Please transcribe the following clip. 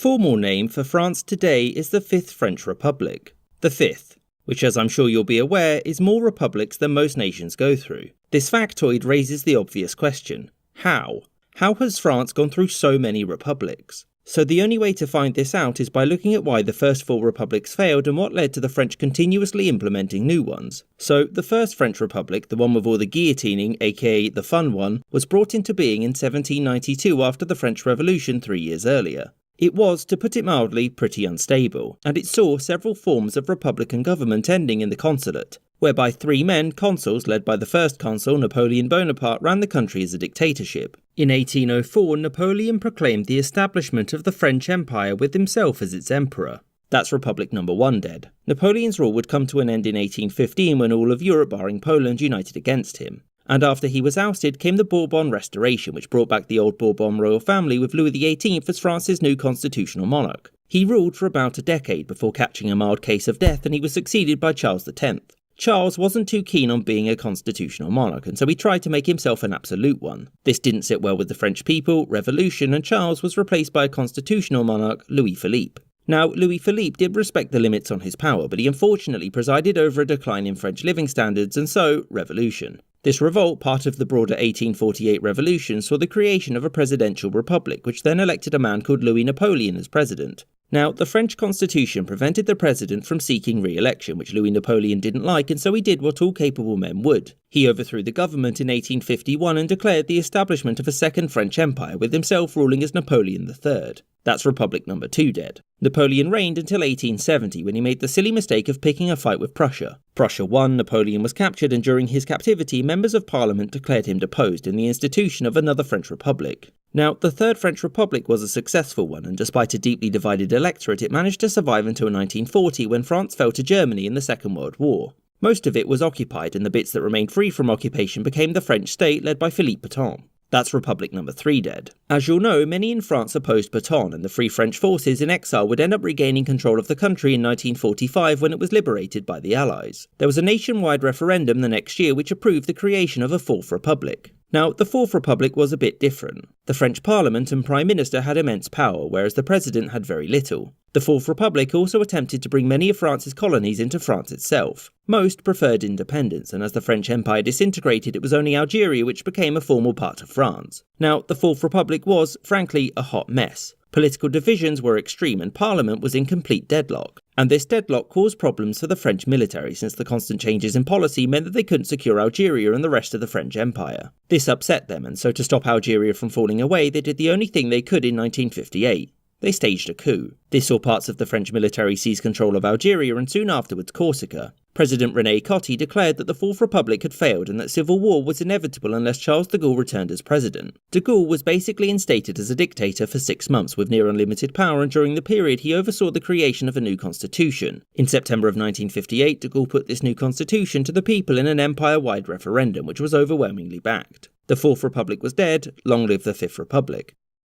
formal name for France today is the Fifth French Republic. The fifth, which, as I'm sure you'll be aware, is more republics than most nations go through. This factoid raises the obvious question: how? How has France gone through so many republics? So the only way to find this out is by looking at why the first four republics failed and what led to the French continuously implementing new ones. So the first French Republic, the one with all the guillotining, aka the fun one, was brought into being in 1792 after the French Revolution 3 years earlier. It was, to put it mildly, pretty unstable, and it saw several forms of republican government ending in the consulate, whereby three men, consuls led by the first consul, Napoleon Bonaparte, ran the country as a dictatorship. In 1804, Napoleon proclaimed the establishment of the French Empire with himself as its emperor. That's Republic number 1 dead. Napoleon's rule would come to an end in 1815 when all of Europe barring Poland united against him. And after he was ousted came the Bourbon Restoration, which brought back the old Bourbon royal family with Louis XVIII as France's new constitutional monarch. He ruled for about a decade before catching a mild case of death, and he was succeeded by Charles X. Charles wasn't too keen on being a constitutional monarch, and so he tried to make himself an absolute one. This didn't sit well with the French people, revolution, and Charles was replaced by a constitutional monarch, Louis Philippe. Now, Louis Philippe did respect the limits on his power, but he unfortunately presided over a decline in French living standards, and so, revolution. This revolt, part of the broader 1848 revolution, saw the creation of a presidential republic, which then elected a man called Louis Napoleon as president. Now, the French constitution prevented the president from seeking re-election, which Louis Napoleon didn't like, and so he did what all capable men would. He overthrew the government in 1851 and declared the establishment of a second French empire, with himself ruling as Napoleon III. That's Republic number 2 dead. Napoleon reigned until 1870, when he made the silly mistake of picking a fight with Prussia. Prussia won, Napoleon was captured, and during his captivity, members of parliament declared him deposed in the institution of another French republic. Now, the Third French Republic was a successful one, and despite a deeply divided electorate, it managed to survive until 1940, when France fell to Germany in the Second World War. Most of it was occupied, and the bits that remained free from occupation became the French state led by Philippe Pétain. That's Republic number 3 dead. As you'll know, many in France opposed Pétain, and the Free French forces in exile would end up regaining control of the country in 1945 when it was liberated by the Allies. There was a nationwide referendum the next year which approved the creation of a Fourth Republic. Now, the Fourth Republic was a bit different. The French Parliament and Prime Minister had immense power, whereas the President had very little. The Fourth Republic also attempted to bring many of France's colonies into France itself. Most preferred independence, and as the French Empire disintegrated, it was only Algeria which became a formal part of France. Now, the Fourth Republic was, frankly, a hot mess. Political divisions were extreme and Parliament was in complete deadlock. And this deadlock caused problems for the French military, since the constant changes in policy meant that they couldn't secure Algeria and the rest of the French Empire. This upset them, and so to stop Algeria from falling away, they did the only thing they could in 1958. They staged a coup. This saw parts of the French military seize control of Algeria and soon afterwards Corsica. President René Coty declared that the Fourth Republic had failed and that civil war was inevitable unless Charles de Gaulle returned as president. De Gaulle was basically instated as a dictator for 6 months with near unlimited power, and during the period he oversaw the creation of a new constitution. In September of 1958, de Gaulle put this new constitution to the people in an empire-wide referendum, which was overwhelmingly backed. The Fourth Republic was dead, long live the Fifth Republic.